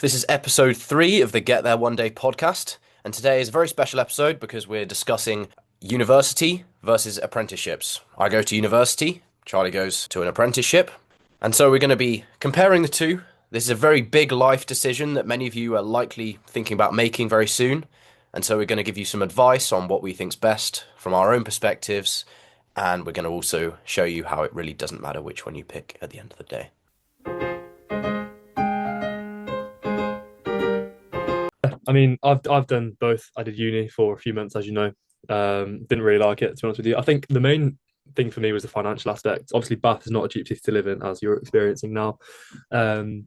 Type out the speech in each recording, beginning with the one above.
This is episode 3 of the Get There One Day podcast, and today is a very special episode because we're discussing university versus apprenticeships. I go to university, Charlie goes to an apprenticeship, and so we're going to be comparing the two. This is a very big life decision that many of you are likely thinking about making very soon, and so we're going to give you some advice on what we think's best from our own perspectives, and we're going to also show you how it really doesn't matter which one you pick at the end of the day. I mean, I've done both. I did uni for a few months, as you know. Didn't really like it, to be honest with you. I think the main thing for me was the financial aspect. Obviously, Bath is not a cheap city to live in, as you're experiencing now. Um,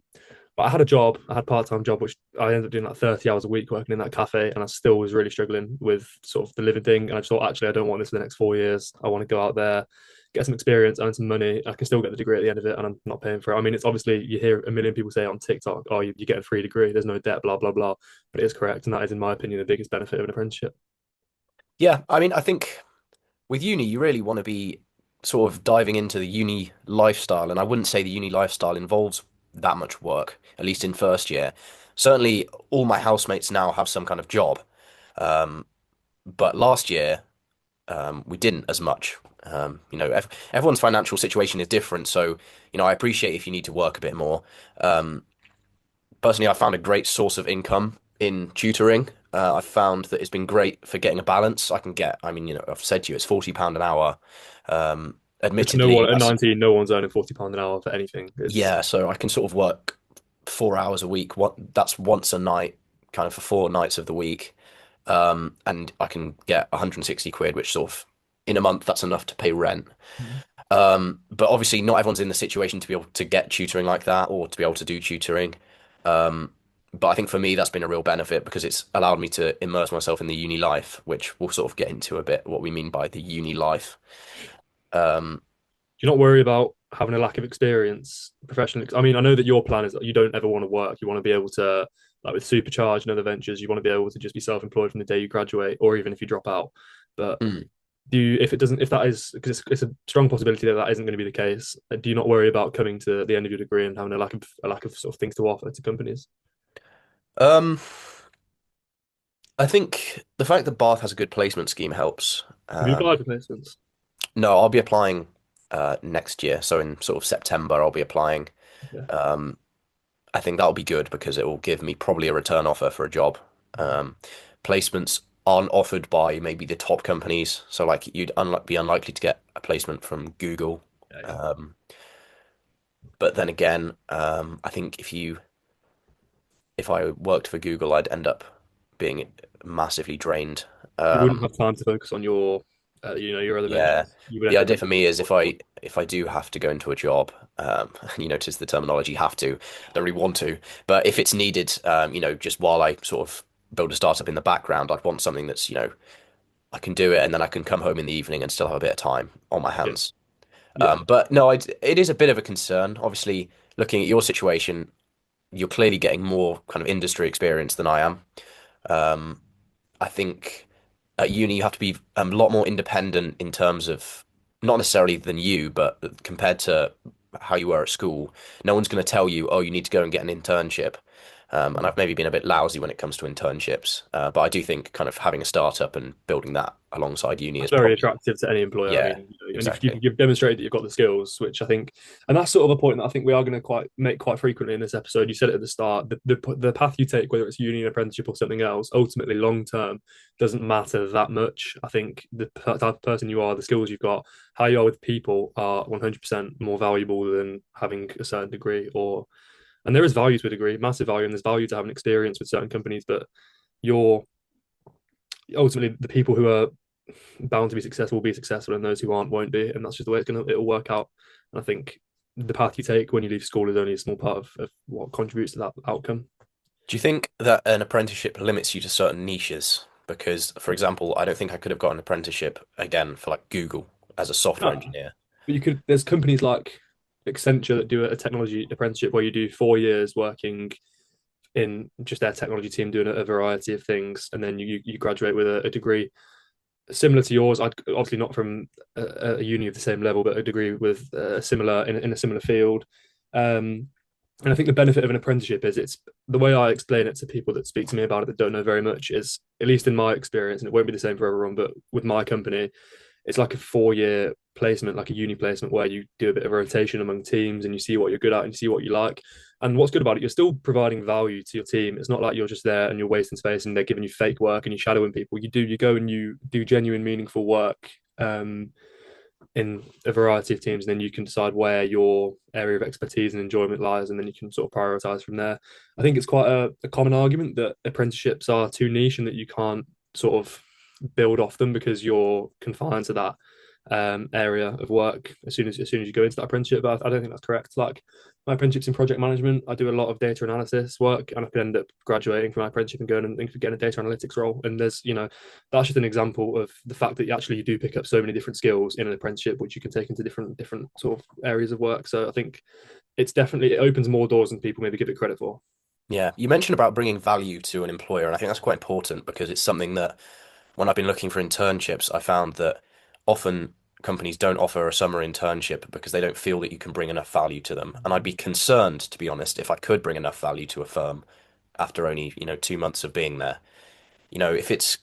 but I had a job, I had a part-time job, which I ended up doing like 30 hours a week working in that cafe, and I still was really struggling with sort of the living thing. And I just thought, actually, I don't want this for the next 4 years. I want to go out there, get some experience, earn some money. I can still get the degree at the end of it, and I'm not paying for it. I mean, it's obviously you hear a million people say on TikTok, "Oh, you get a free degree. There's no debt, blah blah blah." But it is correct, and that is, in my opinion, the biggest benefit of an apprenticeship. Yeah, I mean, I think with uni, you really want to be sort of diving into the uni lifestyle, and I wouldn't say the uni lifestyle involves that much work, at least in first year. Certainly, all my housemates now have some kind of job, um, but last year we didn't as much. Everyone's financial situation is different, so I appreciate if you need to work a bit more. Um, Personally, I found a great source of income in tutoring. I found that it's been great for getting a balance. I mean, I've said to you, it's £40 an hour. Which, you know Admittedly, what, at 19, no one's earning £40 an hour for anything. It's yeah, so I can sort of work 4 hours a week. That's once a night, kind of for 4 nights of the week. And I can get 160 quid, which sort of in a month, that's enough to pay rent. But obviously, not everyone's in the situation to be able to get tutoring like that or to be able to do tutoring. Um, but I think for me, that's been a real benefit because it's allowed me to immerse myself in the uni life, which we'll sort of get into a bit what we mean by the uni life. Um, Do you not worry about having a lack of experience professionally? I mean, I know that your plan is that you don't ever want to work. You want to be able to, like with Supercharge and other ventures, you want to be able to just be self-employed from the day you graduate, or even if you drop out. But mm. do you, if it doesn't, if that is, because it's a strong possibility that that isn't going to be the case, do you not worry about coming to the end of your degree and having a lack of sort of things to offer to companies? um, I think the fact that Bath has a good placement scheme helps. Have you applied for placements? No, I'll be applying next year. So in sort of September, I'll be applying. Yeah. Um, I think that'll be good because it will give me probably a return offer for a job. Um, Placements aren't offered by maybe the top companies, so like you'd be unlikely to get a placement from Google. Yeah, yeah. Um, but then again, I think if I worked for Google, I'd end up being massively drained. You wouldn't Um, have time to focus on your, your other yeah, ventures. You would the end up idea making for me is more. if I do have to go into a job, you notice the terminology have to, don't really want to, but if it's needed, just while I sort of build a startup in the background, I'd want something that's, I can do it and then I can come home in the evening and still have a bit of time on my Yeah, hands. yeah. But no, it is a bit of a concern. Obviously, looking at your situation, you're clearly getting more kind of industry experience than I am. Um, I think at uni you have to be a lot more independent in terms of not necessarily than you, but compared to how you were at school. No one's going to tell you, oh, you need to go and get an internship. And I've maybe been a bit lousy when it comes to internships, but I do think kind of having a startup and building that alongside uni That's is very probably, attractive to any employer. I yeah, mean, and if exactly. you've demonstrated that you've got the skills, which I think, and that's sort of a point that I think we are going to quite make quite frequently in this episode. You said it at the start, the path you take, whether it's uni, an apprenticeship, or something else, ultimately long term doesn't matter that much. I think the type of person you are, the skills you've got, how you are with people are 100% more valuable than having a certain degree. Or and there is value to a degree, massive value, and there's value to having experience with certain companies, but you're ultimately the people who are bound to be successful will be successful, and those who aren't won't be, and that's just the way it'll work out. And I think the path you take when you leave school is only a small part of what contributes to that outcome. Do you think that an apprenticeship limits you to certain niches? Because, for example, I don't think I could have got an apprenticeship again for like Google as a software No, engineer. but you could. There's companies like Accenture that do a technology apprenticeship where you do 4 years working in just their technology team doing a variety of things, and then you graduate with a degree similar to yours. I'd obviously not from a uni of the same level, but a degree with similar in a similar field. Um, And I think the benefit of an apprenticeship is it's the way I explain it to people that speak to me about it that don't know very much is, at least in my experience, and it won't be the same for everyone, but with my company, it's like a 4 year placement, like a uni placement, where you do a bit of rotation among teams and you see what you're good at and you see what you like. And what's good about it, you're still providing value to your team. It's not like you're just there and you're wasting space and they're giving you fake work and you're shadowing people. You go and you do genuine, meaningful work. In a variety of teams, and then you can decide where your area of expertise and enjoyment lies, and then you can sort of prioritize from there. I think it's quite a common argument that apprenticeships are too niche and that you can't sort of build off them because you're confined to that area of work as soon as you go into that apprenticeship. But I don't think that's correct. Like my apprenticeship's in project management, I do a lot of data analysis work, and I could end up graduating from my apprenticeship and going and getting a data analytics role. And there's, that's just an example of the fact that you do pick up so many different skills in an apprenticeship, which you can take into different sort of areas of work. So I think it opens more doors than people maybe give it credit for. Yeah, you mentioned about bringing value to an employer, and I think that's quite important because it's something that when I've been looking for internships, I found that often companies don't offer a summer internship because they don't feel that you can bring enough value to them. And I'd be concerned, to be honest, if I could bring enough value to a firm after only, 2 months of being there. If it's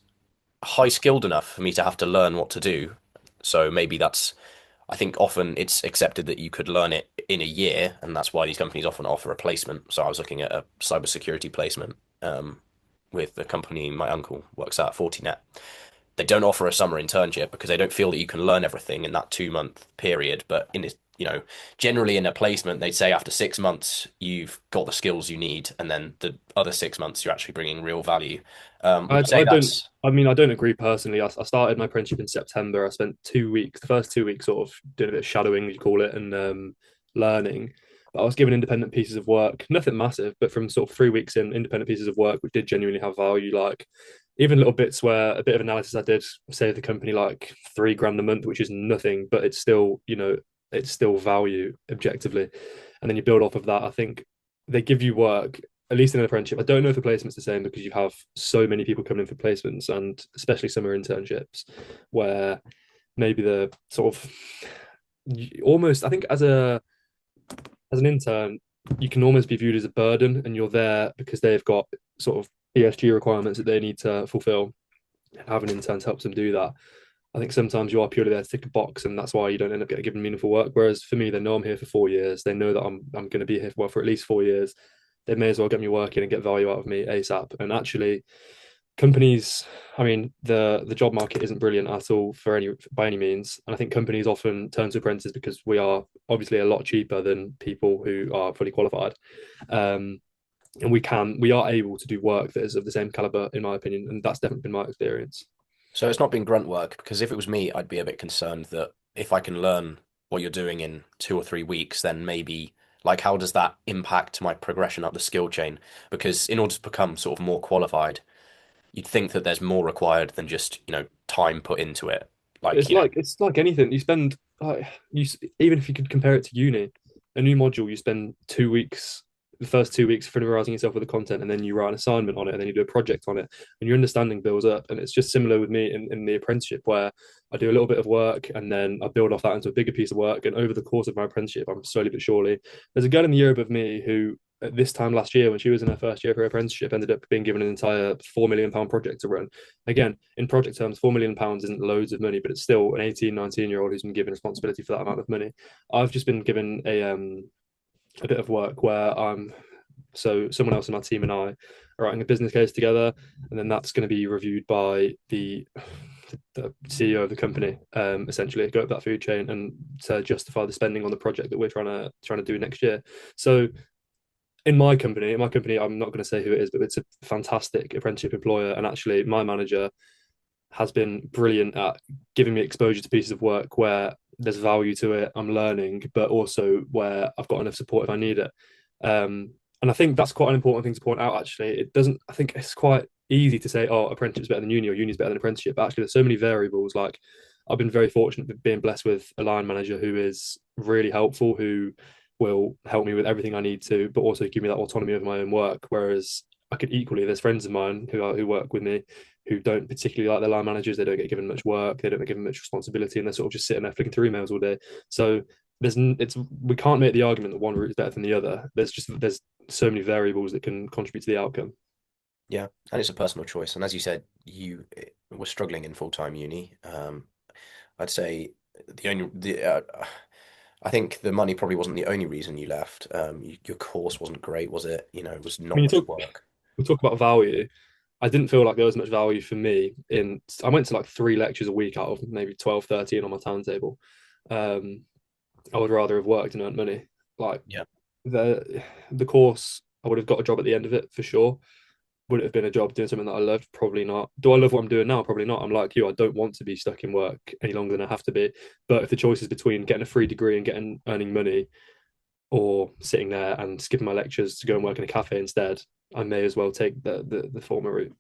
high skilled enough for me to have to learn what to do, so maybe I think often it's accepted that you could learn it in a year, and that's why these companies often offer a placement. So I was looking at a cybersecurity placement with the company my uncle works at, Fortinet. They don't offer a summer internship because they don't feel that you can learn everything in that 2 month period. But generally in a placement, they'd say after 6 months you've got the skills you need, and then the other 6 months you're actually bringing real value. Would you say I don't. that's I mean, I don't agree personally. I started my apprenticeship in September. I spent 2 weeks, the first 2 weeks, sort of doing a bit of shadowing, you call it, and learning. But I was given independent pieces of work, nothing massive, but from sort of 3 weeks in, independent pieces of work which did genuinely have value. Like even little bits where a bit of analysis I did save the company like 3 grand a month, which is nothing, but it's still, it's still value objectively. And then you build off of that. I think they give you work, at least in an apprenticeship. I don't know if the placement's the same because you have so many people coming in for placements, and especially summer internships where maybe the sort of almost, I think as an intern, you can almost be viewed as a burden, and you're there because they've got sort of ESG requirements that they need to fulfill. Having interns helps them do that. I think sometimes you are purely there to tick a box, and that's why you don't end up getting given meaningful work. Whereas for me, they know I'm here for 4 years. They know that I'm going to be here for at least 4 years. They may as well get me working and get value out of me ASAP. And actually, companies, I mean, the job market isn't brilliant at all for any by any means. And I think companies often turn to apprentices because we are obviously a lot cheaper than people who are fully qualified. Um, and we are able to do work that is of the same caliber, in my opinion, and that's definitely been my experience. so it's not been grunt work? Because if it was me, I'd be a bit concerned that if I can learn what you're doing in 2 or 3 weeks, then maybe like how does that impact my progression up the skill chain? Because in order to become sort of more qualified, you'd think that there's more required than just, time put into it. Like, It's like anything. You spend like even if you could compare it to uni, a new module, you spend 2 weeks, the first 2 weeks familiarizing yourself with the content, and then you write an assignment on it, and then you do a project on it, and your understanding builds up. And it's just similar with me in the apprenticeship where I do a little bit of work and then I build off that into a bigger piece of work. And over the course of my apprenticeship, I'm slowly but surely. There's a girl in the year above me who at this time last year, when she was in her first year of her apprenticeship, ended up being given an entire £4 million project to run. Again, in project terms, £4 million isn't loads of money, but it's still an 18, 19 year old who's been given responsibility for that amount of money. I've just been given a bit of work where someone else in my team and I are writing a business case together, and then that's going to be reviewed by the CEO of the company, essentially go up that food chain and to justify the spending on the project that we're trying to do next year. So in my company, I'm not going to say who it is, but it's a fantastic apprenticeship employer. And actually, my manager has been brilliant at giving me exposure to pieces of work where there's value to it, I'm learning, but also where I've got enough support if I need it. And I think that's quite an important thing to point out. Actually, it doesn't. I think it's quite easy to say, "Oh, apprenticeship's better than uni," or "Uni's better than apprenticeship." But actually, there's so many variables. Like, I've been very fortunate with being blessed with a line manager who is really helpful, who will help me with everything I need to, but also give me that autonomy of my own work. Whereas I could equally, there's friends of mine who work with me who don't particularly like their line managers. They don't get given much work. They don't get given much responsibility, and they're sort of just sitting there flicking through emails all day. So it's we can't make the argument that one route is better than the other. There's so many variables that can contribute to the outcome. Yeah, and it's a personal choice. And as you said, you were struggling in full-time uni. I'd say I think the money probably wasn't the only reason you left. Your course wasn't great, was it? It was I mean, not much work. we talk about value. I didn't feel like there was much value for me in. I went to like 3 lectures a week out of maybe 12, 13 on my timetable. Um, I would rather have worked and earned money. Like Yeah. the course, I would have got a job at the end of it for sure. Would it have been a job doing something that I loved? Probably not. Do I love what I'm doing now? Probably not. I'm like you. I don't want to be stuck in work any longer than I have to be. But if the choice is between getting a free degree and getting earning money, or sitting there and skipping my lectures to go and work in a cafe instead, I may as well take the former route.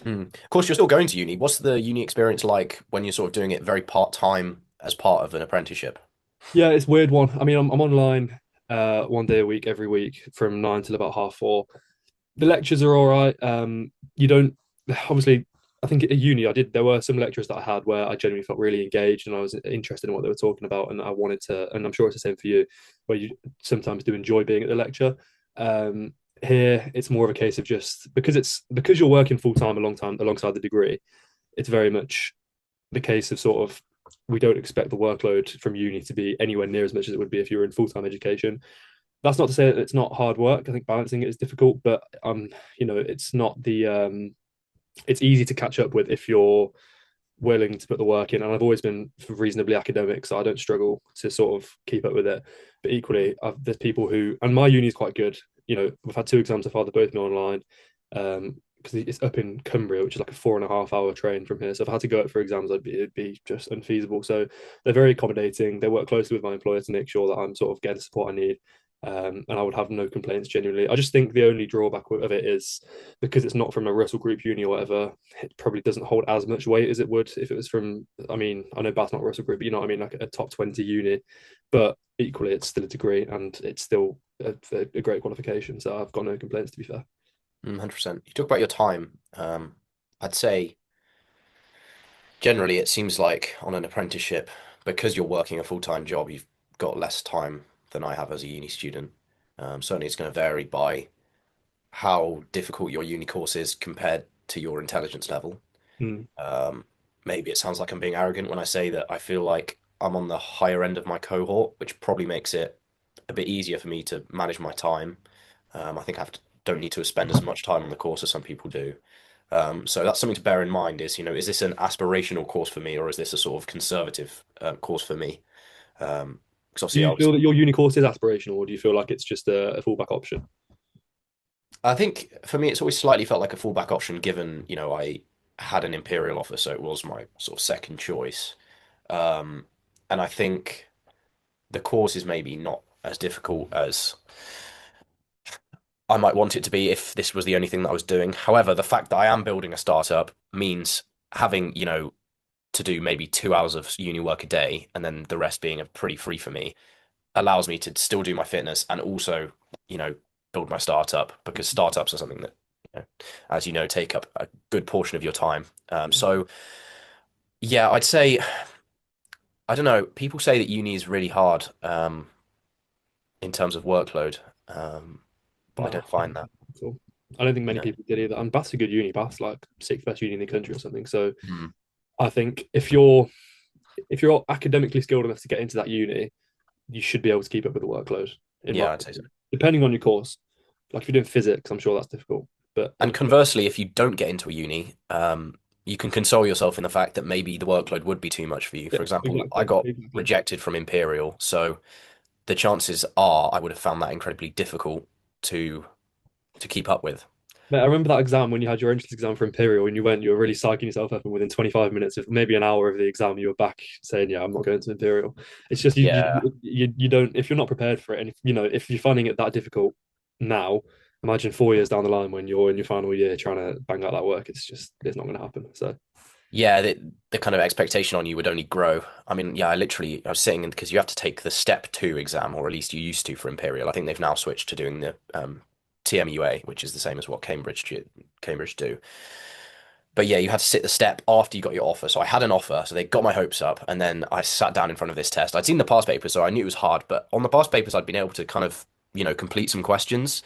Of course, you're still going to uni. What's the uni experience like when you're sort of doing it very part-time as part of an apprenticeship? Yeah, it's a weird one. I mean, I'm online 1 day a week, every week from 9 till about 4:30. The lectures are all right. You don't obviously. I think at uni, I did. There were some lectures that I had where I genuinely felt really engaged and I was interested in what they were talking about, and I wanted to. And I'm sure it's the same for you, where you sometimes do enjoy being at the lecture. Here, it's more of a case of just because you're working full time a long time alongside the degree. It's very much the case of sort of we don't expect the workload from uni to be anywhere near as much as it would be if you were in full time education. That's not to say that it's not hard work. I think balancing it is difficult, but it's not the it's easy to catch up with if you're willing to put the work in. And I've always been reasonably academic, so I don't struggle to sort of keep up with it. But equally, there's people who, and my uni is quite good. We've had 2 exams so far, they've both been online. Because it's up in Cumbria, which is like a 4.5 hour train from here. So if I had to go up for exams, it'd be just unfeasible. So they're very accommodating. They work closely with my employer to make sure that I'm sort of getting the support I need. And I would have no complaints genuinely. I just think the only drawback of it is because it's not from a Russell Group uni or whatever, it probably doesn't hold as much weight as it would if it was from, I mean, I know Bath's not Russell Group, but you know what I mean, like a top 20 uni. But equally, it's still a degree and it's still a great qualification. So I've got no complaints, to be fair. 100%. You talk about your time. I'd say generally it seems like on an apprenticeship, because you're working a full-time job, you've got less time than I have as a uni student. Certainly it's going to vary by how difficult your uni course is compared to your intelligence level. Mm. Um, Maybe it sounds like I'm being arrogant when I say that I feel like I'm on the higher end of my cohort, which probably makes it a bit easier for me to manage my time. I think don't need to spend as much time on the course as some people do. So that's something to bear in mind is this an aspirational course for me or is this a sort of conservative course for me? Because Do obviously you feel that your uni course is aspirational, or do you feel like it's just a fallback option? I think for me it's always slightly felt like a fallback option given, I had an Imperial offer, so it was my sort of second choice. Um, and I think the course is maybe not as difficult as I might want it to be if this was the only thing that I was doing. However, the fact that I am building a startup means having, to do maybe 2 hours of uni work a day and then the rest being a pretty free for me allows me to still do my fitness and also, you know, build my startup because startups are something that, as you know, take up a good portion of your time. So yeah, I'd say I don't know. People say that uni is really hard in terms of workload, but I No, don't find that. at all. I don't think You many know. people did either. And Bath's a good uni. Bath's like sixth best uni in the country or something. So Mm. I think if you're academically skilled enough to get into that uni, you should be able to keep up with the workload. In my Yeah, I'd say so. opinion. Depending on your course, like if you're doing physics, I'm sure that's difficult. But And conversely, if you don't get into a uni, you can console yourself in the fact that maybe the workload would be too much for you. yeah, For example, I exactly, got exactly. rejected from Imperial, so the chances are I would have found that incredibly difficult to to keep up with. Mate, I remember that exam when you had your entrance exam for Imperial and you were really psyching yourself up, and within 25 minutes of maybe an hour of the exam, you were back saying, "Yeah, I'm not going to Imperial." It's just Yeah. you don't if you're not prepared for it, and if you're finding it that difficult now, imagine 4 years down the line when you're in your final year trying to bang out that work. It's not going to happen. So Yeah, the kind of expectation on you would only grow. I mean, yeah, I was sitting in because you have to take the step 2 exam, or at least you used to for Imperial. I think they've now switched to doing the TMUA, which is the same as what Cambridge do. But yeah, you had to sit the step after you got your offer. So I had an offer, so they got my hopes up, and then I sat down in front of this test. I'd seen the past papers, so I knew it was hard, but on the past papers, I'd been able to kind of, complete some questions.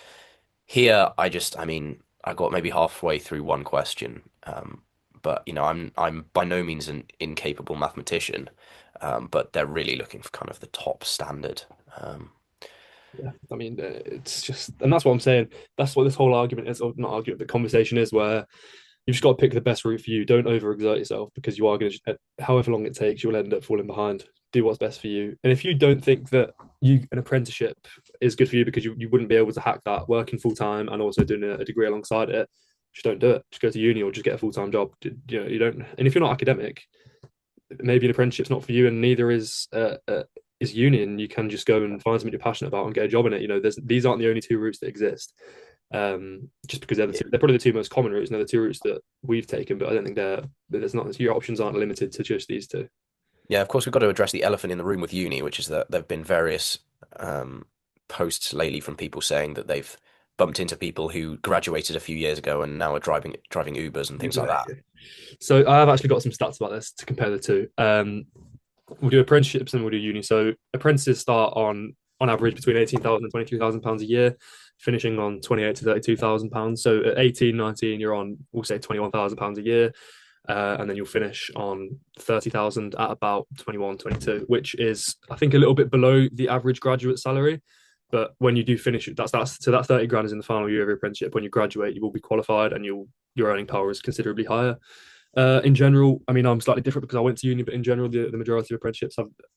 Here, I mean, I got maybe halfway through one question, but I'm by no means an incapable mathematician, but they're really looking for kind of the top standard. Um, Yeah, I mean, it's just, and that's what I'm saying. That's what this whole argument is, or not argument, but conversation is, where you've just got to pick the best route for you. Don't overexert yourself, because you are going to, however long it takes, you'll end up falling behind. Do what's best for you. And if you don't think that an apprenticeship is good for you, because you wouldn't be able to hack that working full time and also doing a degree alongside it, just don't do it. Just go to uni or just get a full time job. You don't. And if you're not academic, maybe an apprenticeship's not for you, and neither is uni, and you can just go and find something you're passionate about and get a job in it. These aren't the only two routes that exist. Just because they're probably the two most common routes, and they're the two routes that we've taken. But I don't think there's not, your options aren't limited to just these two. yeah, of course, we've got to address the elephant in the room with uni, which is that there have been various posts lately from people saying that they've bumped into people who graduated a few years ago and now are driving Ubers and things like that. So I have actually got some stats about this to compare the two. We'll do apprenticeships and we'll do uni. So apprentices start on average between 18,000 and 23,000 pounds a year, finishing on 28 to 32,000 pounds. So at 18, 19, you're on, we'll say, 21,000 pounds a year. And then you'll finish on 30,000 at about 21, 22, which is, I think, a little bit below the average graduate salary. But when you do finish it, so that 30 grand is in the final year of your apprenticeship. When you graduate, you will be qualified, and your earning power is considerably higher. In general, I mean, I'm slightly different because I went to uni, but in general, the majority of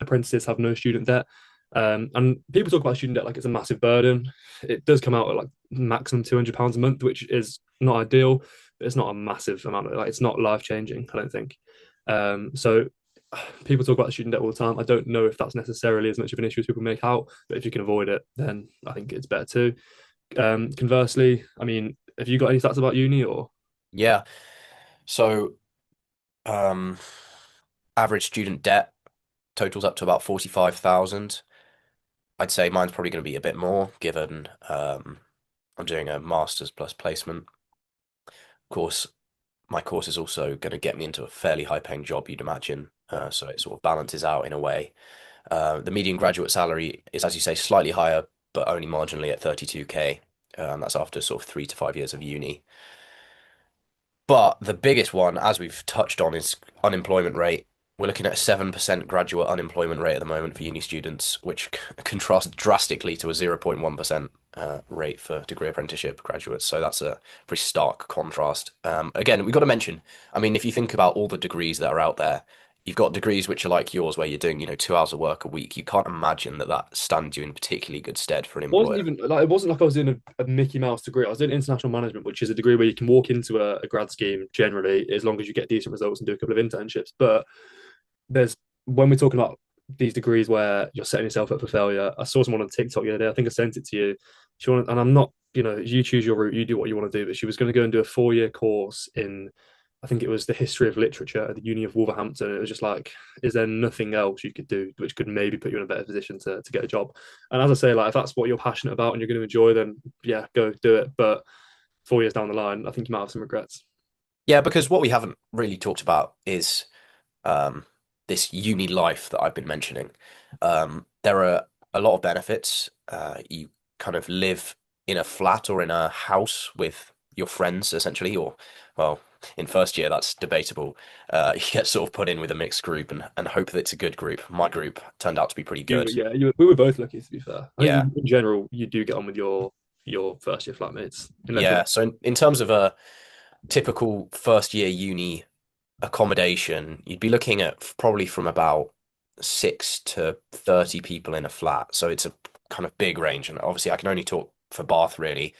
apprentices have no student debt. And people talk about student debt like it's a massive burden. It does come out at like maximum £200 a month, which is not ideal, but it's not a massive amount of, like, it's not life changing, I don't think. So people talk about the student debt all the time. I don't know if that's necessarily as much of an issue as people make out, but if you can avoid it, then I think it's better too. Conversely, I mean, have you got any stats about uni or? Yeah. So, um, average student debt totals up to about 45,000. I'd say mine's probably going to be a bit more given I'm doing a master's plus placement. Of course, my course is also going to get me into a fairly high-paying job, you'd imagine. So it sort of balances out in a way. The median graduate salary is, as you say, slightly higher, but only marginally at 32K. That's after sort of 3 to 5 years of uni. But the biggest one, as we've touched on, is unemployment rate. We're looking at a 7% graduate unemployment rate at the moment for uni students, which contrasts drastically to a 0.1% rate for degree apprenticeship graduates. So that's a pretty stark contrast. Again, we've got to mention, I mean, if you think about all the degrees that are out there, you've got degrees which are like yours, where you're doing, 2 hours of work a week. You can't imagine that that stands you in particularly good stead for an Wasn't employer. even like it wasn't like I was doing a Mickey Mouse degree. I was doing international management, which is a degree where you can walk into a grad scheme generally, as long as you get decent results and do a couple of internships. But there's, when we're talking about these degrees where you're setting yourself up for failure. I saw someone on TikTok the other day. I think I sent it to you. She wanted, and I'm not, you choose your route, you do what you want to do. But she was going to go and do a 4 year course in, I think it was the history of literature at the Uni of Wolverhampton. It was just like, is there nothing else you could do which could maybe put you in a better position to get a job? And as I say, like, if that's what you're passionate about and you're going to enjoy, then yeah, go do it. But 4 years down the line, I think you might have some regrets. Yeah, because what we haven't really talked about is um, this uni life that I've been mentioning. There are a lot of benefits. You kind of live in a flat or in a house with your friends, essentially, or, well, in first year, that's debatable. You get sort of put in with a mixed group and hope that it's a good group. My group turned out to be pretty good. We were both lucky, to be fair. I think Yeah, in general, you do get on with your first year flatmates, unless you're yeah. So in terms of a typical first year uni accommodation, you'd be looking at probably from about 6 to 30 people in a flat. So it's a kind of big range. And obviously, I can only talk for Bath, really.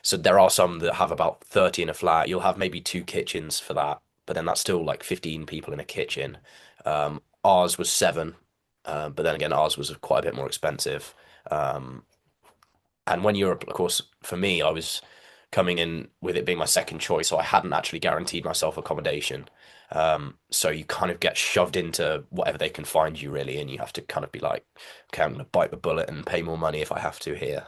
So there are some that have about 30 in a flat. You'll have maybe two kitchens for that, but then that's still like 15 people in a kitchen. Ours was seven, but then again, ours was quite a bit more expensive. Um, and when you're, of course, for me, I was coming in with it being my second choice, so I hadn't actually guaranteed myself accommodation. So you kind of get shoved into whatever they can find you, really, and you have to kind of be like, okay, I'm going to bite the bullet and pay more money if I have to here.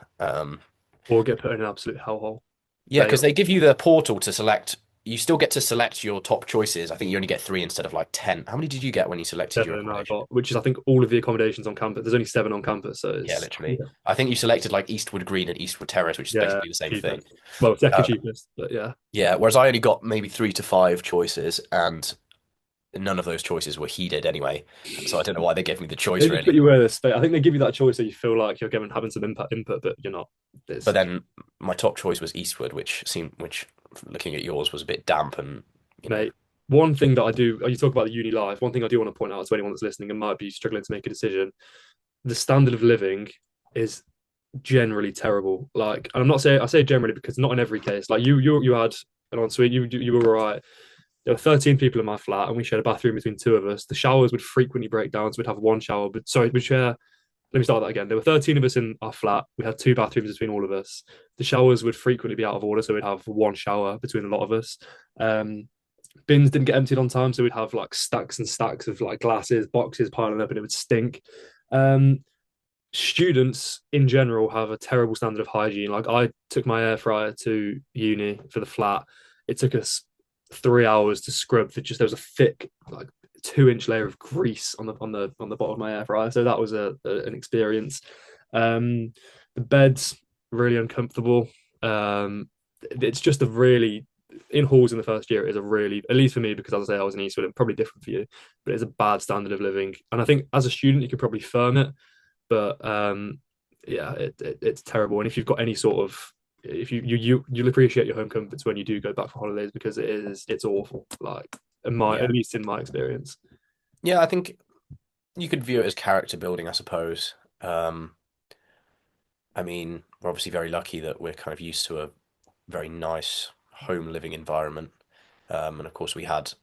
or get put in an absolute hellhole. Yeah, because Bail. they give you the portal to select. you still get to select your top choices. I think you only get three instead of like 10. How many did you get when you selected your Seven I accommodation? got, which is I think all of the accommodations on campus. There's only seven on campus, so Yeah, it's literally. I think you selected like Eastwood Green and Eastwood Terrace, which is yeah, basically the same thing. cheapest. Well, second Uh, cheapest, but yeah. yeah, whereas I only got maybe three to five choices, and none of those choices were heeded anyway. So I don't know why they gave me the choice They just put really. you where this. I think they give you that choice so you feel like you're given having some input, but you're not. But It's then my top choice was Eastwood, which looking at yours was a bit damp and you know. mate. One thing that I do, you talk about the uni life. One thing I do want to point out to anyone that's listening and might be struggling to make a decision: the standard of living is generally terrible. Like, and I'm not saying I say generally because not in every case. Like you had an ensuite. You were right. There were 13 people in my flat, and we shared a bathroom between two of us. The showers would frequently break down, so we'd have one shower. But sorry, we'd share. Let me start that again. There were 13 of us in our flat. We had two bathrooms between all of us. The showers would frequently be out of order, so we'd have one shower between a lot of us. Um, Bins didn't get emptied on time, so we'd have like stacks and stacks of like glasses, boxes piling up, and it would stink. Um, Students in general have a terrible standard of hygiene. Like I took my air fryer to uni for the flat. It took us 3 hours to scrub. There was a thick like 2 inch layer of grease on the bottom of my air fryer. So that was an experience. The beds really uncomfortable. It's just a really in halls in the first year is a really, at least for me, because as I say, I was in Eastwood and probably different for you, but it's a bad standard of living. And I think as a student, you could probably firm it, but yeah, it's terrible. And if you've got any sort of, if you'll appreciate your home comforts when you do go back for holidays because it's awful. Like at Yeah. least in my experience. Yeah, I think you could view it as character building, I suppose. I mean, we're obviously very lucky that we're kind of used to a very nice home living environment. And of course, we had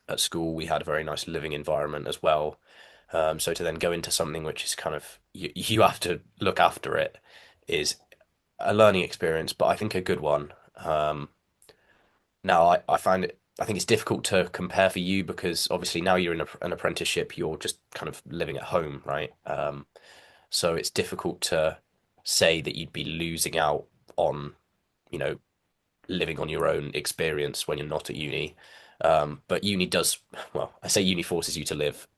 at school, we had a very nice living environment as well. So to then go into something which is kind of you have to look after it is a learning experience, but I think a good one. Now I find it I think it's difficult to compare for you because obviously now you're in an apprenticeship, you're just kind of living at home, right? So it's difficult to say that you'd be losing out on, you know, living on your own experience when you're not at uni. But uni does, well, I say uni forces you to live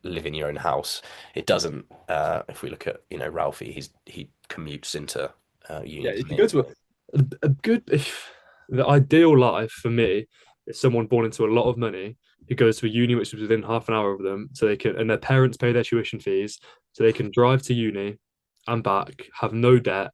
in your own house. It doesn't. If we look at, Ralphie, he commutes into Yeah, uni, if doesn't you he? go to a good, if the ideal life for me is someone born into a lot of money who goes to a uni which is within half an hour of them, so they can, and their parents pay their tuition fees, so they can drive to uni and back, have no debt,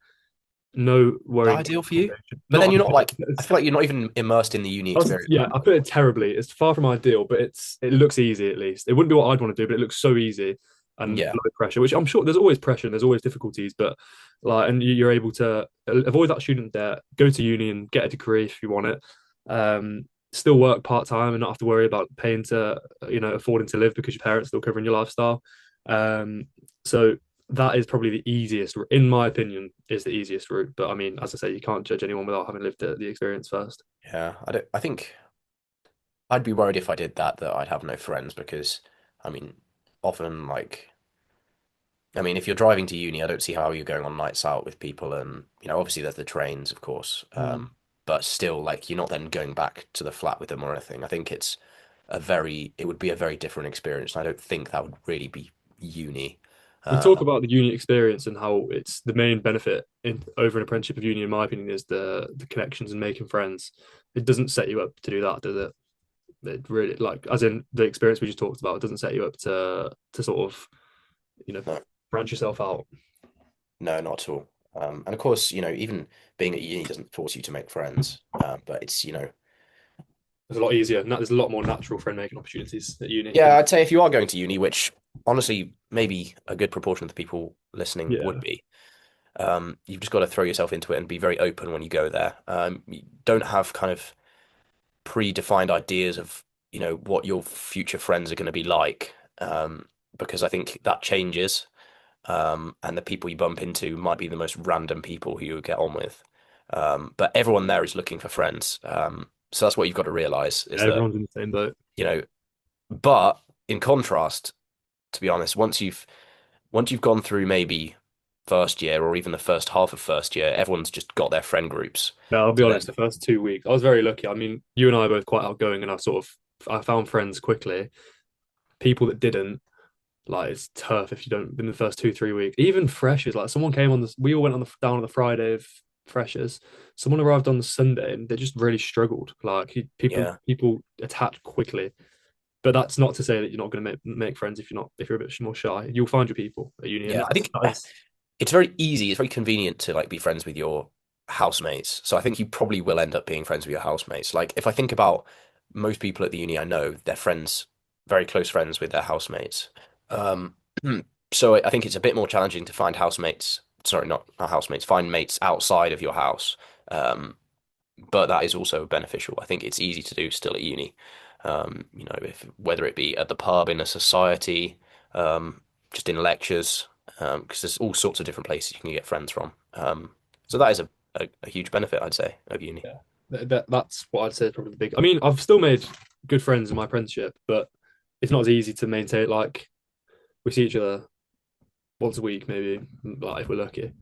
no Is that worrying about ideal for you? accommodation. But then Not you're not ideal. like, I feel like you're not even immersed in the uni experience Yeah, I anymore. put it terribly. It's far from ideal, but it looks easy at least. It wouldn't be what I'd want to do, but it looks so easy and Yeah. low pressure. Which I'm sure there's always pressure and there's always difficulties, but like, and you're able to avoid that student debt, go to uni and get a degree if you want it. Still work part time and not have to worry about paying to affording to live because your parents are still covering your lifestyle. So that is probably the easiest, in my opinion, is the easiest route. But I mean, as I say, you can't judge anyone without having lived the experience first. Yeah. I think I'd be worried if I did that I'd have no friends because, I mean, often like I mean, if you're driving to uni, I don't see how you're going on nights out with people, and obviously there's the trains, of course, Mm. but still, like, you're not then going back to the flat with them or anything. I think it would be a very different experience. And I don't think that would really be uni. We Uh, talk about the uni experience and how it's the main benefit in over an apprenticeship of uni, in my opinion, is the connections and making friends. It doesn't set you up to do that, does it? It really, like, as in the experience we just talked about, it doesn't set you up to sort of you know no, branch yourself out. no, not at all. And of course, even being at uni doesn't force you to make friends, but it's, It's a lot easier. There's a lot more natural friend making opportunities at uni yeah, than I'd say if you are going to uni, which honestly, maybe a good proportion of the people listening would yeah. be. You've just got to throw yourself into it and be very open when you go there. You don't have kind of predefined ideas of, what your future friends are going to be like, because I think that changes. And the people you bump into might be the most random people who you get on with. But everyone there is looking for friends. So that's what you've got to realize is that, Everyone's in the same boat. you know, but in contrast, to be honest, once you've gone through maybe first year or even the first half of first year, everyone's just got their friend groups. No, I'll be So honest, then, the first 2 weeks, I was very lucky. I mean, you and I are both quite outgoing, and I found friends quickly. People that didn't, like, it's tough if you don't in the first 2, 3 weeks. Even freshers, like someone came on we all went on the down on the Friday of freshers. Someone arrived on the Sunday and they just really struggled. Like yeah. people attach quickly. But that's not to say that you're not going to make friends if you're a bit more shy. You'll find your people at uni, and Yeah, I think that is it's very easy. It's very convenient to like be friends with your housemates. So I think you probably will end up being friends with your housemates. Like if I think about most people at the uni I know, they're friends, very close friends with their housemates. Um, so I think it's a bit more challenging to find housemates. Sorry, not housemates. Find mates outside of your house. Um, but that is also beneficial. I think it's easy to do still at uni. If whether it be at the pub in a society, just in lectures, because there's all sorts of different places you can get friends from. So that is a huge benefit, I'd say, of uni. yeah. That's what I'd say is probably the big. I mean, I've still made good friends in my apprenticeship, but it's not as easy to maintain. Like we see each other once a week, maybe, like, if we're lucky.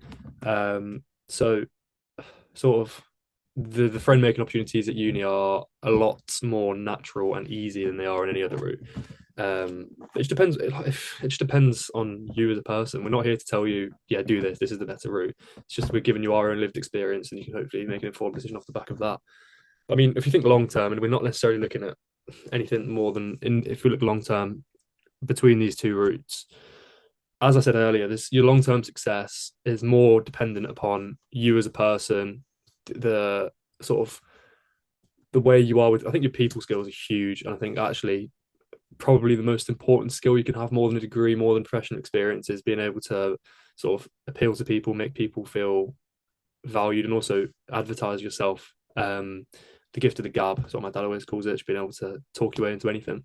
So sort of the friend making opportunities at uni are a lot more natural and easy than they are in any other route. It just depends. It just depends on you as a person. We're not here to tell you, yeah, do this. This is the better route. It's just we're giving you our own lived experience, and you can hopefully make an informed decision off the back of that. I mean, if you think long term, and we're not necessarily looking at anything more than if we look long term between these two routes, as I said earlier, this your long term success is more dependent upon you as a person, the sort of the way you are with. I think your people skills are huge, and I think actually probably the most important skill you can have more than a degree, more than professional experience, is being able to sort of appeal to people, make people feel valued, and also advertise yourself. The gift of the gab, that's what my dad always calls it, just being able to talk your way into anything.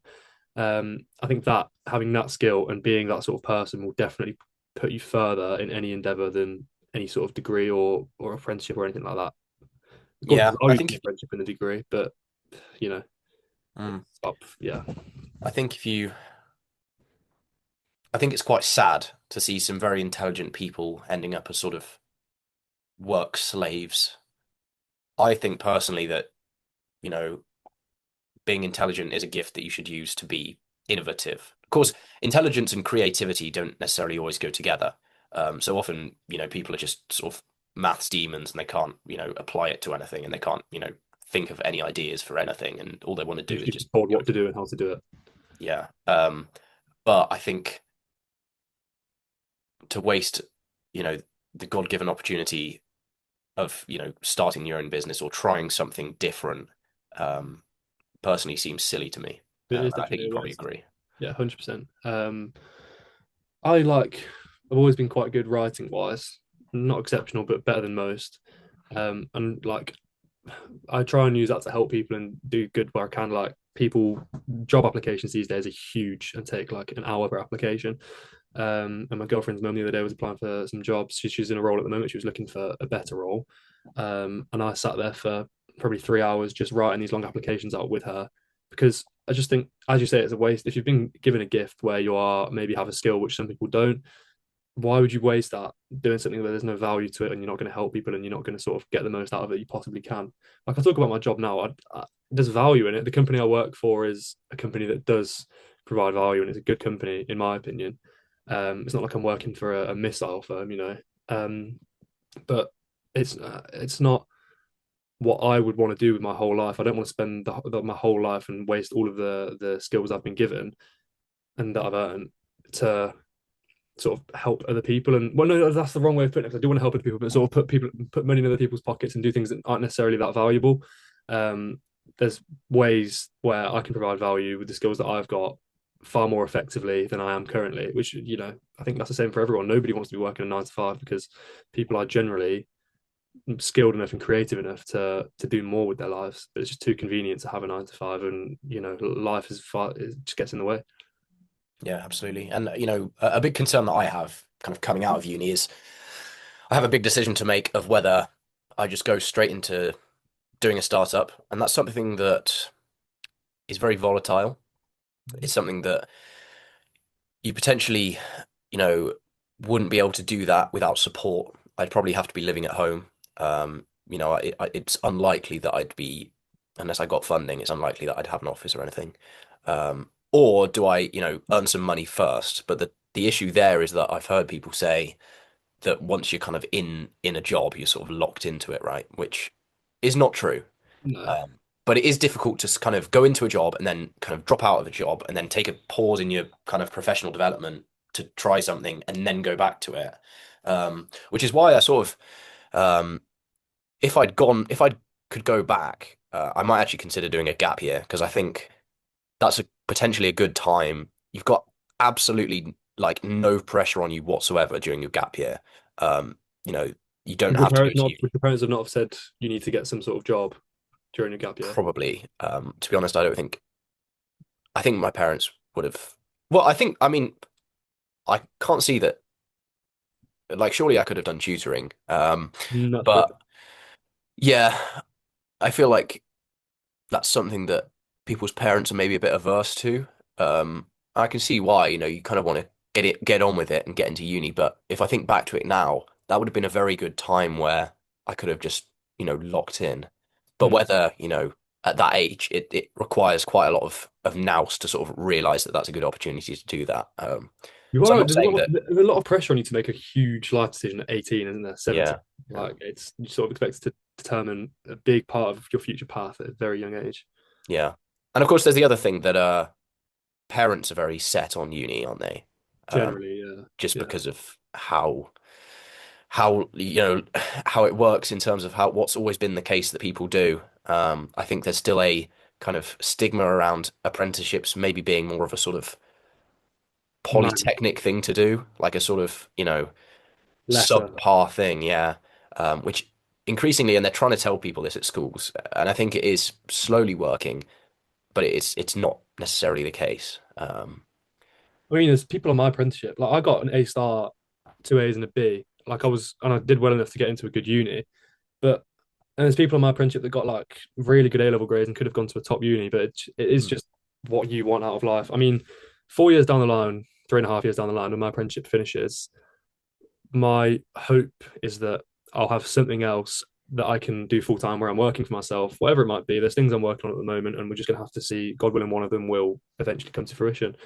I think that having that skill and being that sort of person will definitely put you further in any endeavor than any sort of degree or apprenticeship or anything like that. Of course, Yeah, there's I value to the think. apprenticeship and the degree, but you know, Mm, it's up. Yeah, I think I think it's quite sad to see some very intelligent people ending up as sort of work slaves. I think personally that, you know, being intelligent is a gift that you should use to be innovative. Of course, intelligence and creativity don't necessarily always go together. So often, people are just sort of maths demons and they can't, apply it to anything and they can't, think of any ideas for anything. And all they want to do is you're just, just told what to do and how to do it. yeah. But I think to waste, you know, the God-given opportunity of, starting your own business or trying something different, um, personally seems silly to me. It is And I think definitely you a probably waste. agree. Yeah, 100%. I like. I've always been quite good writing wise, not exceptional, but better than most. And like I try and use that to help people and do good where I can. Like people, job applications these days are huge and take like an hour per application. And my girlfriend's mum the other day was applying for some jobs. She's in a role at the moment. She was looking for a better role. And I sat there for probably 3 hours just writing these long applications out with her because I just think, as you say, it's a waste. If you've been given a gift where you are maybe have a skill which some people don't, why would you waste that doing something where there's no value to it and you're not going to help people and you're not going to sort of get the most out of it you possibly can? Like I talk about my job now, there's value in it. The company I work for is a company that does provide value and it's a good company in my opinion. It's not like I'm working for a missile firm, um, but it's not what I would want to do with my whole life. I don't want to spend my whole life and waste all of the skills I've been given and that I've earned to sort of help other people. And well, no, that's the wrong way of putting it. 'Cause I do want to help other people, but sort of put money in other people's pockets and do things that aren't necessarily that valuable. Um, there's ways where I can provide value with the skills that I've got far more effectively than I am currently. Which I think that's the same for everyone. Nobody wants to be working a 9 to 5 because people are generally skilled enough and creative enough to do more with their lives. But it's just too convenient to have a 9 to 5, and life is far it just gets in the way. Yeah, absolutely. And a big concern that I have kind of coming out of uni is I have a big decision to make of whether I just go straight into doing a startup, and that's something that is very volatile. It's something that you potentially, you know, wouldn't be able to do that without support. I'd probably have to be living at home. It's unlikely that I'd be, unless I got funding, it's unlikely that I'd have an office or anything. Or do I, earn some money first? But the issue there is that I've heard people say that once you're kind of in a job, you're sort of locked into it, right? Which is not true. No. But it is difficult to kind of go into a job and then kind of drop out of a job and then take a pause in your kind of professional development to try something and then go back to it. Which is why I sort of, if I could go back, I might actually consider doing a gap year because I think that's potentially a good time. You've got absolutely like no pressure on you whatsoever during your gap year. Um, you know, you don't Would your have to go parents to not? uni. Would your parents have not have said you need to get some sort of job during your gap year? Probably. To be honest, I don't think. I think my parents would have. Well, I mean, I can't see that. Like, surely I could have done tutoring. That's true. But yeah, I feel like that's something that people's parents are maybe a bit averse to. I can see why, you kind of want to get on with it and get into uni. But if I think back to it now, that would have been a very good time where I could have just, locked in. But Hmm. whether, at that age, it requires quite a lot of nous to sort of realize that that's a good opportunity to do that. You So are I'm right. not saying that, There's a lot of pressure on you to make a huge life decision at 18, isn't there? 17. yeah, yeah, Like it's you sort of expect to determine a big part of your future path at a very young age. yeah. And of course, there's the other thing that parents are very set on uni, aren't they? Um, Generally, yeah, just yeah, because of how how it works in terms of how what's always been the case that people do. I think there's still a kind of stigma around apprenticeships maybe being more of a sort of man, polytechnic thing to do, like a sort of, lesser. subpar thing, yeah. Which increasingly, and they're trying to tell people this at schools, and I think it is slowly working, but it's not necessarily the case. I mean, there's people on my apprenticeship. Like I got an A star, two A's and a B. Like and I did well enough to get into a good uni. But and there's people on my apprenticeship that got like really good A level grades and could have gone to a top uni. But it is Mm. just what you want out of life. I mean, 4 years down the line, 3.5 years down the line, when my apprenticeship finishes, my hope is that I'll have something else that I can do full time where I'm working for myself, whatever it might be. There's things I'm working on at the moment, and we're just going to have to see, God willing, one of them will eventually come to fruition.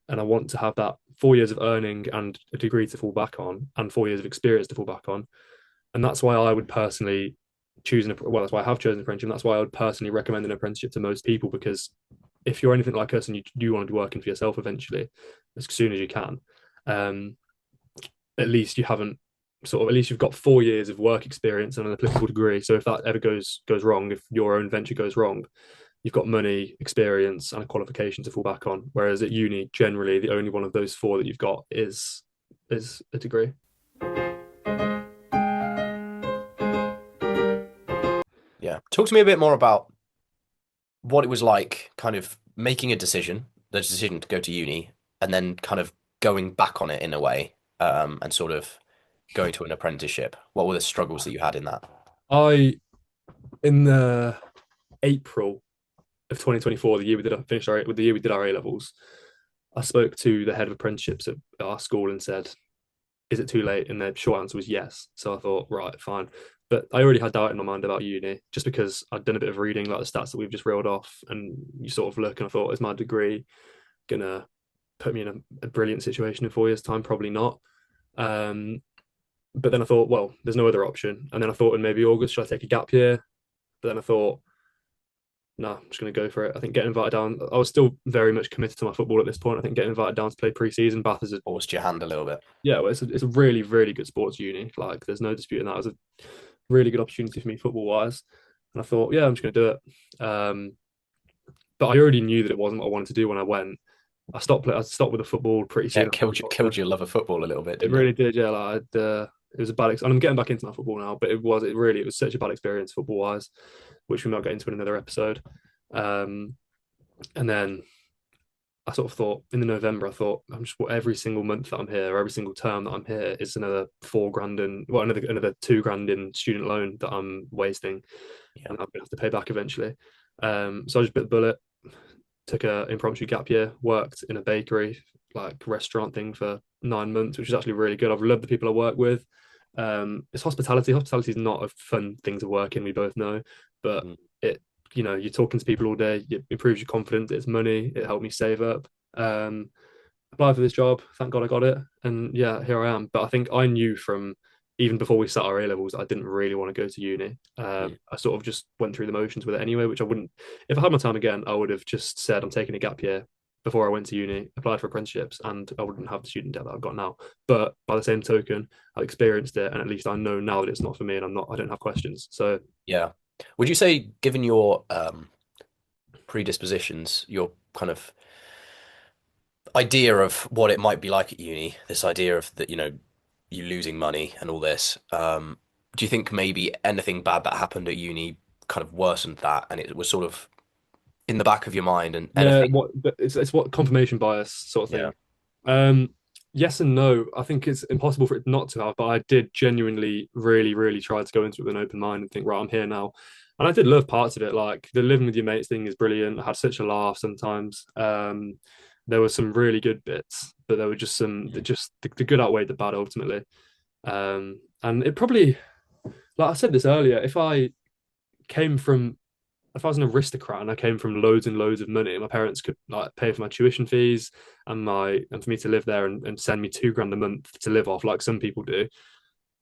And I want to have that 4 years of earning and a degree to fall back on, and 4 years of experience to fall back on. And that's why I would personally that's why I have chosen an apprenticeship. And that's why I would personally recommend an apprenticeship to most people because if you're anything like us and you do want to be working for yourself eventually, as soon as you can, um, at least you haven't at least you've got 4 years of work experience and an applicable degree. So if that ever goes wrong, if your own venture goes wrong, you've got money, experience, and a qualification to fall back on. Whereas at uni, generally, the only one of those four that you've got is a degree. Yeah. Talk to me a bit more about what it was like kind of making the decision to go to uni, and then kind of going back on it in a way, and sort of going to an apprenticeship. What were the struggles that you had in that? I in the April of 2024, the year we did finish our with the year we did our A levels, I spoke to the head of apprenticeships at our school and said, "Is it too late?" And the short answer was yes. So I thought, right, fine. But I already had doubt in my mind about uni, just because I'd done a bit of reading, like the stats that we've just reeled off, and you sort of look and I thought, is my degree gonna put me in a brilliant situation in 4 years' time? Probably not. Um, but then I thought, well, there's no other option. And then I thought in maybe August, should I take a gap year? But then I thought, no, I'm just going to go for it. I think getting invited down, I was still very much committed to my football at this point. I think getting invited down to play pre-season, Bath is Forced your hand a little bit. yeah, well, it's a really, really good sports uni. Like, there's no disputing that. It was a really good opportunity for me football wise. And I thought, yeah, I'm just going to do it. But I already knew that it wasn't what I wanted to do when I went. I stopped with the football pretty Yeah, soon. killed your love of football a little bit, It didn't it? really did, yeah. It was a bad, and I'm getting back into my football now, but it was such a bad experience football wise, which we might get into in another episode. Um, and then I sort of thought in the November, I thought I'm just every single month that I'm here, or every single term that I'm here, is another 4 grand in, well, another 2 grand in student loan that I'm wasting, Yeah. and I'm gonna have to pay back eventually. So I just bit the bullet, took a impromptu gap year, worked in a bakery, like restaurant thing for 9 months, which is actually really good. I've loved the people I work with. It's hospitality. Hospitality is not a fun thing to work in, we both know, but Mm. it, you're talking to people all day, it improves your confidence, it's money, it helped me save up. Applied for this job, thank God I got it. And yeah, here I am. But I think I knew from even before we start our A levels, I didn't really want to go to uni. Mm. I sort of just went through the motions with it anyway, which I wouldn't, if I had my time again, I would have just said I'm taking a gap year before I went to uni, applied for apprenticeships, and I wouldn't have the student debt that I've got now. But by the same token, I experienced it, and at least I know now that it's not for me, and I don't have questions. So Yeah. Would you say, given your predispositions, your kind of idea of what it might be like at uni, this idea of that, you losing money and all this, do you think maybe anything bad that happened at uni kind of worsened that and it was sort of in the back of your mind and yeah, anything? what it's what confirmation bias sort of Yeah. thing. Yes and no. I think it's impossible for it not to have, but I did genuinely, really, really try to go into it with an open mind and think, right, I'm here now. And I did love parts of it. Like the living with your mates thing is brilliant. I had such a laugh sometimes. There were some really good bits, but there were just some that just the good outweighed the bad ultimately. And it probably, like I said this earlier, came from if I was an aristocrat and I came from loads and loads of money, my parents could like pay for my tuition fees and for me to live there and send me 2 grand a month to live off, like some people do.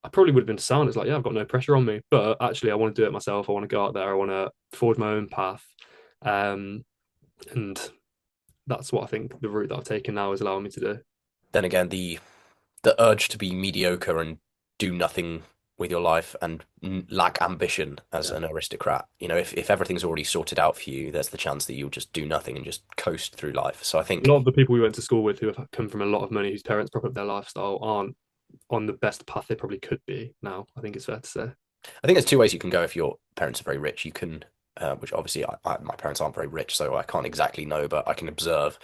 I probably would have been sound. It's like, yeah, I've got no pressure on me, but actually, I want to do it myself. I want to go out there. I want to forge my own path, um, and that's what I think the route that I've taken now is allowing me to do. Then again, the urge to be mediocre and do nothing with your life and lack ambition as Yeah. an aristocrat. If everything's already sorted out for you, there's the chance that you'll just do nothing and just coast through life. So I A think, lot of the people we went to school with who have come from a lot of money, whose parents prop up their lifestyle, aren't on the best path they probably could be now. I think it's fair to say. I think there's two ways you can go if your parents are very rich. You can, which obviously my parents aren't very rich, so I can't exactly know, but I can observe,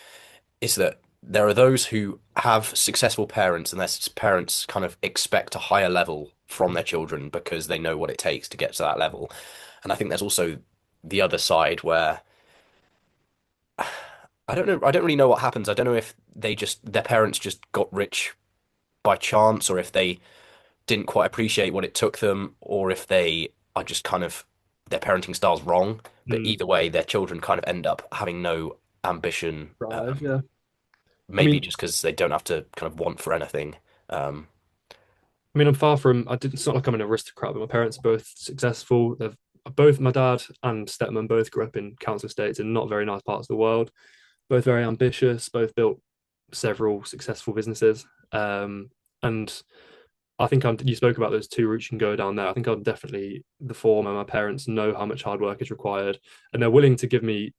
is that there are those who have successful parents and their parents kind of expect a higher level from their children because they know what it takes to get to that level. And I think there's also the other side where I don't know, I don't really know what happens. I don't know if their parents just got rich by chance or if they didn't quite appreciate what it took them or if they are just kind of their parenting style's wrong. But Mm, either way, their children kind of end up having no ambition. drive, yeah. I Maybe mean, just because they don't have to kind of want for anything. Um, I'm far from. I didn't. It's not like I'm an aristocrat, but my parents are both successful. They've both my dad and stepmom both grew up in council estates in not very nice parts of the world. Both very ambitious. Both built several successful businesses. And I think you spoke about those two routes you can go down there. I think I'm definitely the former. My parents know how much hard work is required, and they're willing to give me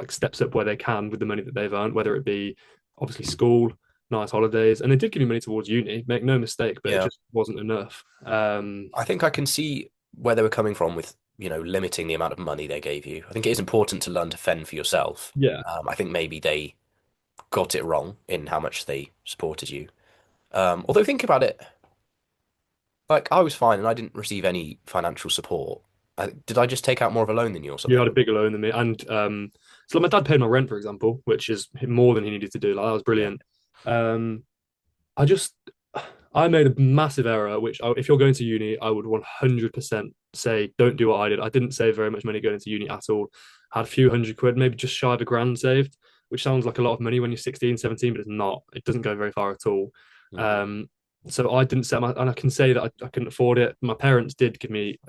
steps up where they can with the money that they've earned, whether it be obviously school, nice holidays, and they did give me money towards uni. Make no mistake, but it yeah, just wasn't enough. I think I can see where they were coming from with, limiting the amount of money they gave you. I think it is important to learn to fend for yourself. Yeah, I think maybe they got it wrong in how much they supported you. Although think about it, like I was fine and I didn't receive any financial support. Did I just take out more of a loan than you or you had something? a bigger loan than me, and so like my dad paid my rent, for example, which is more than he needed to do. Like that was Yeah. brilliant. Um, I just I made a massive error, which if you're going to uni, I would 100% say don't do what I did. I didn't save very much money going into uni at all. Had a few hundred quid, maybe just shy of a grand saved, which sounds like a lot of money when you're 16, 17, but it's not. It doesn't go very far at all. Mm. Um, so I didn't set my, and I can say that I couldn't afford it. My parents did give me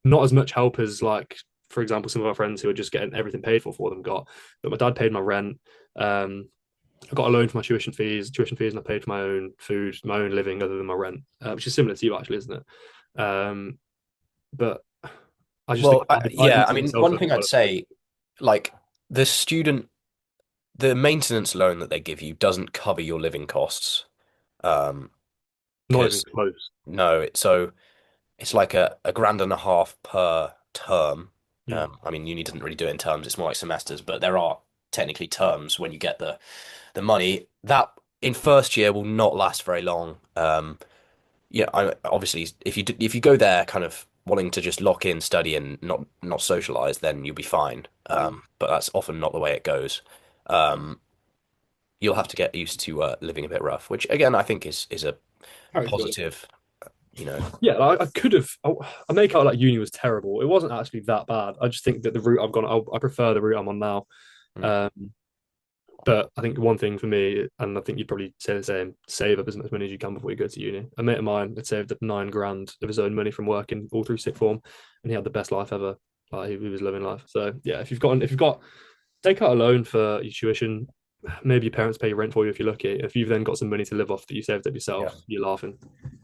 not as much help as like, for example, some of our friends who are just getting everything paid for them got. But my dad paid my rent. Um, I got a loan for my tuition fees, and I paid for my own food, my own living, other than my rent, which is similar to you actually, isn't it? But I just think Well, I yeah, didn't I set mean, myself one up thing as I'd well as I could. say, like the student, the maintenance loan that they give you doesn't cover your living costs. Um, Not even because close. no, it's like a grand and a half per term. Mm. I mean, uni doesn't really do it in terms; it's more like semesters. But there are technically terms when you get the money. That in first year will not last very long. Yeah, obviously if you go there kind of wanting to just lock in, study, and not socialize, then you'll be fine. Mm. But that's often not the way it goes. Um, you'll have to get used to living a bit rough, which again I think is a Character building. positive, you know. Yeah, like, I could have. I make out like uni was terrible. It wasn't actually that bad. I just think that the route I've gone, I prefer the route I'm on now. Mm. Um, but I think one thing for me, and I think you'd probably say the same, save up as much money as you can before you go to uni. A mate of mine had saved up 9 grand of his own money from working all through sixth form, and he had the best life ever. Like he was living life. So yeah, if you've got take out a loan for your tuition, maybe your parents pay your rent for you if you're lucky. If you've then got some money to live off that you saved up Yeah. yourself, you're laughing.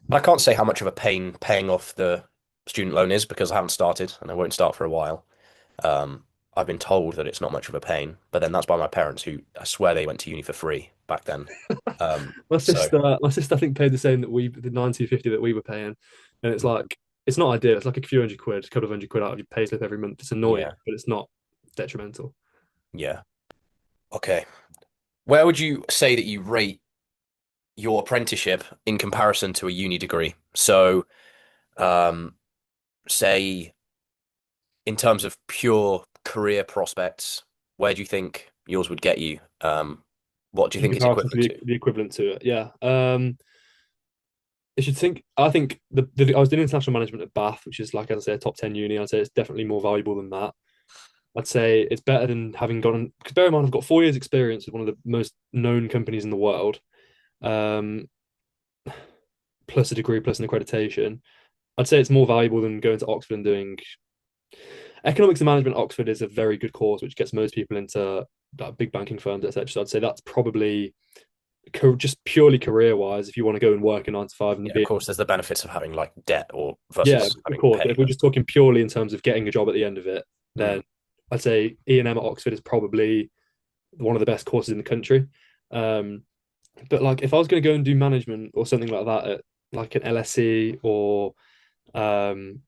I can't say how much of a pain paying off the student loan is because I haven't started and I won't start for a while. Um, I've been told that it's not much of a pain, but then that's by my parents who I swear they went to uni for free back then. My So sister, my sister, I think paid the same that the 9,250 that we were paying, and it's like it's not ideal. It's like a few hundred quid, a couple of hundred quid out of your payslip every month. It's annoying, yeah, but it's not detrimental. yeah. Okay. Where would you say that you rate your apprenticeship in comparison to a uni degree? So, um, say in terms of pure career prospects, where do you think yours would get you? What do you In think it's comparison to equivalent to? the equivalent to it, yeah. I should think. I think I was doing international management at Bath, which is like as I say, a top 10 uni. I'd say it's definitely more valuable than that. I'd say it's better than having gone. Because bear in mind, I've got 4 years' experience with one of the most known companies in the world, um, plus a degree, plus an accreditation. I'd say it's more valuable than going to Oxford and doing economics and management. At Oxford is a very good course, which gets most people into like, big banking firms, etc. So I'd say that's probably just purely career wise. If you want to go and work a 9 to 5 and Yeah, of be, course, there's the benefits of having like debt or yeah, versus of having course. But pay. if we're just talking purely in terms of getting a job at the end of it, Mm, then I'd say E&M at Oxford is probably one of the best courses in the country. Um, but like if I was going to go and do management or something like that at like an LSE or um,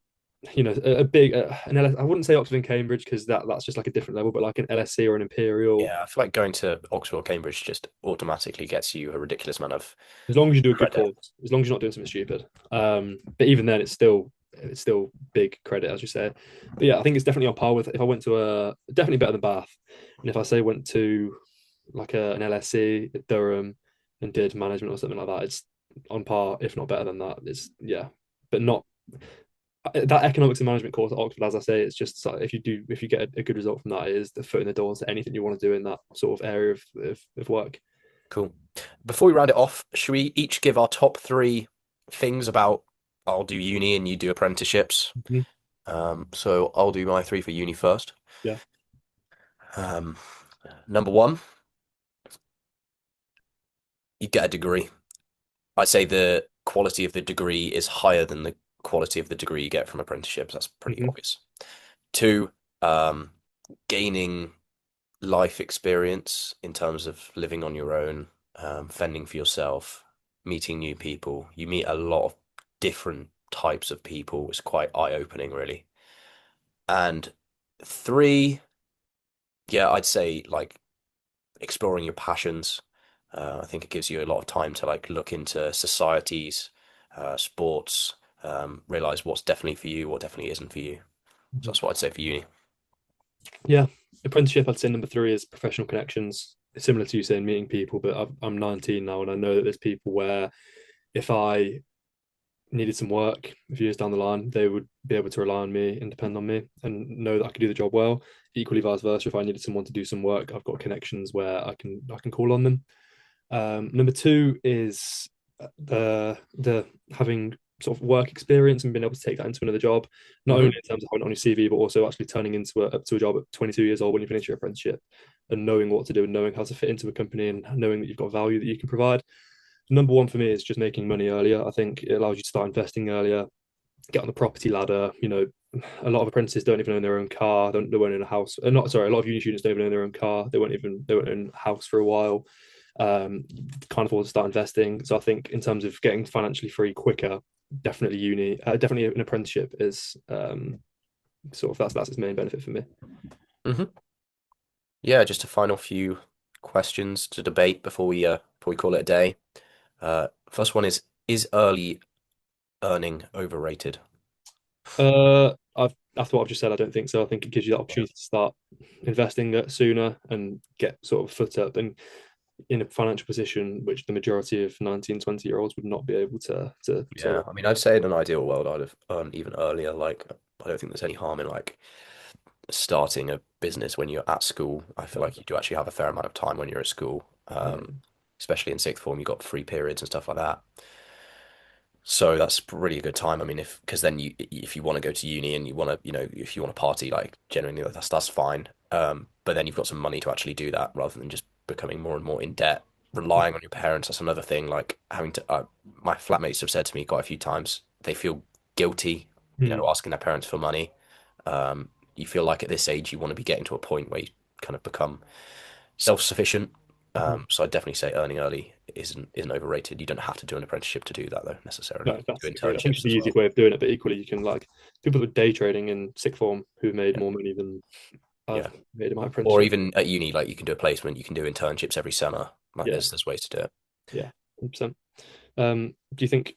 a big an LS, I wouldn't say Oxford and Cambridge because that's just like a different level, but like an LSE or an Imperial, yeah, I feel like going to Oxford or Cambridge just automatically gets you a ridiculous amount of as long as you do a good credit. course, as long as you're not doing something stupid. But even then, it's still big credit, as you say. But yeah, I think it's definitely on par with if I went to a definitely better than Bath, and if I say went to like an LSE at Durham and did management or something like that, it's on par, if not better than that. It's yeah, but not that economics and management course at Oxford. As I say, it's just if you get a good result from that, it is the foot in the door to anything you want to do in that sort of area of work. Cool. Before we round it off, should we each give our top three things about I'll do uni and you do apprenticeships? Mhm. So I'll do my three for uni first. Yeah. Um, Number one, you get a degree. I'd say the quality of the degree is higher than the quality of the degree you get from apprenticeships. That's pretty Hmm. obvious. Two, um, gaining life experience in terms of living on your own, fending for yourself, meeting new people. You meet a lot of different types of people. It's quite eye-opening, really. And three, yeah, I'd say like exploring your passions. I think it gives you a lot of time to like look into societies, sports, realize what's definitely for you, what definitely isn't for you. So that's what I'd say for uni. Yeah, apprenticeship. I'd say number three is professional connections. It's similar to you saying meeting people, but I'm 19 now, and I know that there's people where if I needed some work a few years down the line, they would be able to rely on me and depend on me and know that I could do the job well. Equally, vice versa. If I needed someone to do some work, I've got connections where I can call on them. Number two is the having sort of work experience and being able to take that into another job, not only Hmm. in terms of having it on your CV, but also actually turning into up to a job at 22 years old when you finish your apprenticeship and knowing what to do and knowing how to fit into a company and knowing that you've got value that you can provide. Number one for me is just making money earlier. I think it allows you to start investing earlier, get on the property ladder. A lot of apprentices don't even own their own car. They won't own a house. Not sorry, a lot of uni students don't even own their own car. They won't own a house for a while. Can't afford to start investing. So I think in terms of getting financially free quicker, definitely an apprenticeship is sort of that's its main benefit for me. Hmm. Yeah, just a final few questions to debate before we call it a day. First one is early earning overrated? After what I've just said, I don't think so. I think it gives you that Yeah. opportunity to start investing sooner and get sort of foot up. And in a financial position which the majority of 19, 20-year-olds would not be able to. Yeah, I mean, I'd say in an ideal world, I'd have earned even earlier. Like, I don't think there's any harm in like starting a business when you're at school. I feel like you do actually have a fair amount of time when you're at school, Yeah. especially in sixth form. You've got free periods and stuff like that. So that's really a good time. I mean, if because then if you want to go to uni and you want to, if you want to party, like genuinely, that's fine. But then you've got some money to actually do that rather than just becoming more and more in debt, relying on your parents. That's another thing. Like having to, my flatmates have said to me quite a few times they feel guilty, Mm, asking their parents for money. You feel like at this age you want to be getting to a point where you kind of become self-sufficient. mhm. So I'd definitely say earning early isn't overrated. You don't have to do an apprenticeship to do that though necessarily. No, You that's can do agreed. I think it's internships the as well. easiest way of doing it, but equally you can like people that were day trading in sixth form who made Yeah, more money than I've yeah. made in my Or apprenticeship. even at uni, like you can do a placement. You can do internships every summer. Like Yeah, there's ways to do it. yeah, 100%. Do you think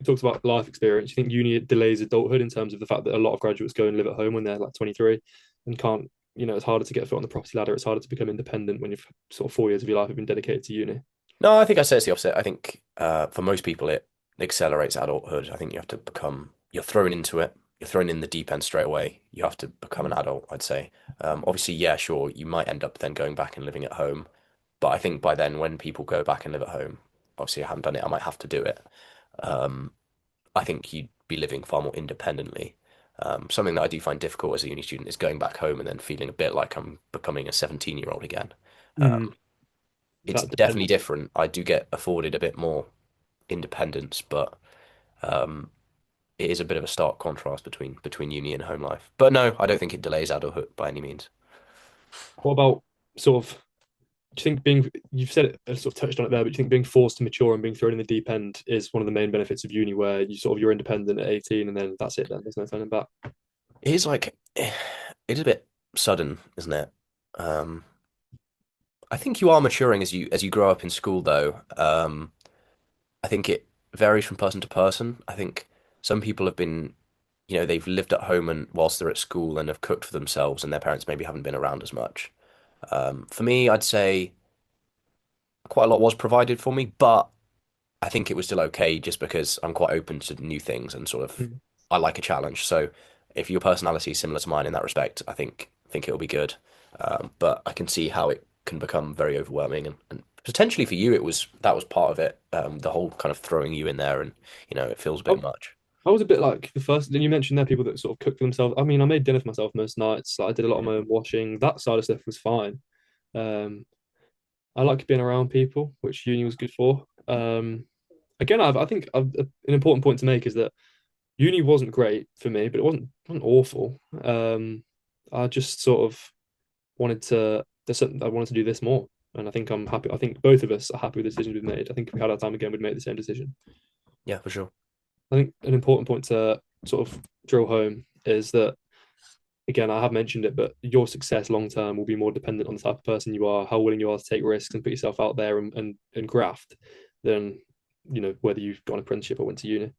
we talked about life experience? Do you think uni delays adulthood in terms of the fact that a lot of graduates go and live at home when they're like 23 and can't, it's harder to get a foot on the property ladder. It's harder to become independent when you've sort of 4 years of your life have been dedicated to uni. No, I think I say it's the opposite. I think for most people it accelerates adulthood. I think you have to become you're thrown into it. You're thrown in the deep end straight away. You have to become an adult, I'd say. Obviously, yeah, sure, you might end up then going back and living at home. But I think by then, when people go back and live at home, obviously I haven't done it. I might have to do it. Um, I think you'd be living far more independently. Something that I do find difficult as a uni student is going back home and then feeling a bit like I'm becoming a 17-year-old again. Mm, It's that definitely depends. different. I do get afforded a bit more independence, but um, it is a bit of a stark contrast between uni and home life. But no, I don't think it delays adulthood by any means. What about sort of, do you think you've said it, sort of touched on it there, but do you think being forced to mature and being thrown in the deep end is one of the main benefits of uni where you're independent at 18 and then that's it then, there's no turning back? It is like it is a bit sudden, isn't it? Um, I think you are maturing as you grow up in school, though. I think it varies from person to person. I think some people have been, they've lived at home and whilst they're at school and have cooked for themselves, and their parents maybe haven't been around as much. For me, I'd say quite a lot was provided for me, but I think it was still okay just because I'm quite open to new things and sort of Mm. I like a challenge. So if your personality is similar to mine in that respect, I think it'll be good. But I can see how it can become very overwhelming and potentially for you that was part of it. The whole kind of throwing you in there and it feels a I, bit much. I was a bit like the first, then you mentioned there people that sort of cook for themselves. I mean, I made dinner for myself most nights. Like, I did a lot of Mm. my own washing. That side of stuff was fine. Um, I like being around people, which uni was good for. Again, I think an important point to make is that uni wasn't great for me, but it wasn't awful. I just sort of I wanted to do this more, and I think I'm happy. I think both of us are happy with the decisions we've made. I think if we had our time again, we'd make the same decision. Yeah, for sure. I think an important point to sort of drill home is that again, I have mentioned it, but your success long term will be more dependent on the type of person you are, how willing you are to take risks and put yourself out there and graft than whether you've got an apprenticeship or went to uni.